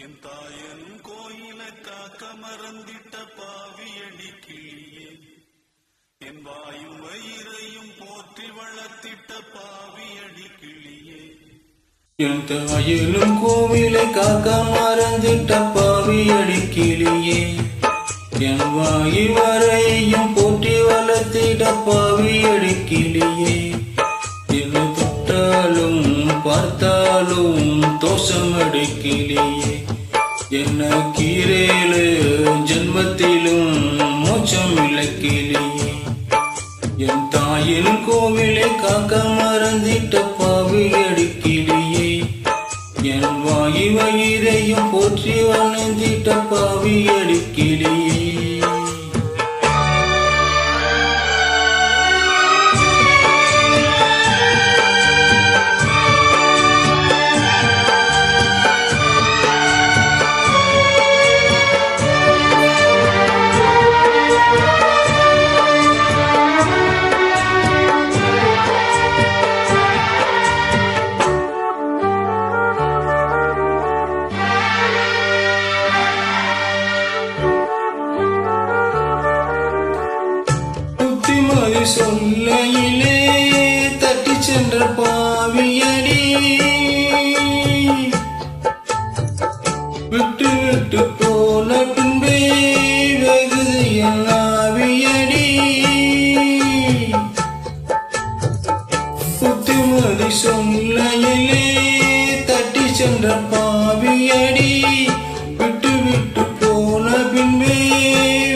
என் தாயனும் கோயில காக்க மறந்திட்ட பாவியடி கிளியே, என் வாயும் வயிறையும் போற்றி வளர்த்திட்ட பாவியடி கிளியே. என் தாயனும் கோவிலை காக்க மறந்திட்ட பாவியடி கிளியே, என் வாயு வரையும் போற்றி வளர்த்திட்ட பாவியடி கிளியே. என்னை தொட்டாலும் பார்த்தாலும் தோஷமடி கிளியே, என்ன கீரேழு ஜென்மத்திலும் மோட்சம் இல்லை கிளியே. என் தாயின் கோவிலை காக்க மறந்திட்ட பாவியடி கிளியே, என் வாயு வயிறையும் போற்றி வளர்ந்திட்ட பாவியடி கிளியே. சொல்லையிலே தட்டி சென்ற பாவியடி, விட்டு விட்டு போன பின்பே வெகுது என் ஆவியடி. புத்திமதி சொல்லையிலே தட்டி சென்ற பாவியடி, விட்டு விட்டு போன பின்பே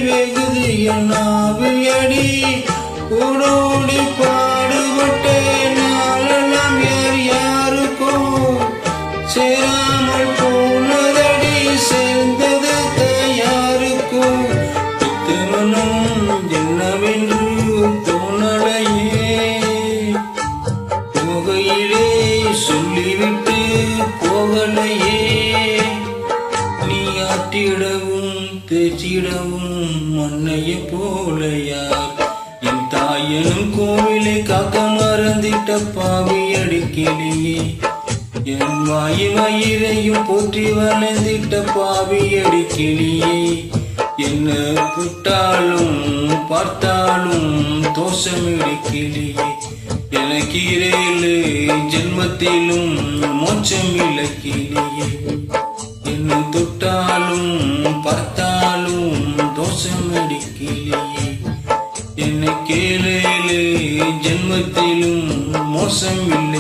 வெகுது என் ஆவியடி. ஓடோடி பாடுபட்ட நாளெல்லாம் யார் யாருக்கோ சேராமல் போனதடி, சேர்ந்தது தயாருக்கோ. திருமணம் என்னவென்று தோணலையே, போகையிலே சொல்லிவிட்டு போகலையே. நீ ஆட்டிடவும் தேச்சிடவும் மண்ணைய போலையார். என் தாயனும் கோவிலை காக்க மறந்திட்ட பாவியடி கிளியே, என் வாயு வயிறையும் போற்றி வளர்ந்திட்ட பாவியடி கிளியே. என்ன புட்டாலும் பார்த்தாலும் தோஷமிடி கிளியே, எனக்கு இரேழு ஜென்மத்திலும் மோட்சம் இல்லை கிளியே. என்ன தொட்டாலும் பார்த்தாலும் தோஷமிடி கிளியே, என்னை கேளு ஜென்மத்திலும் மோசம் இல்லை.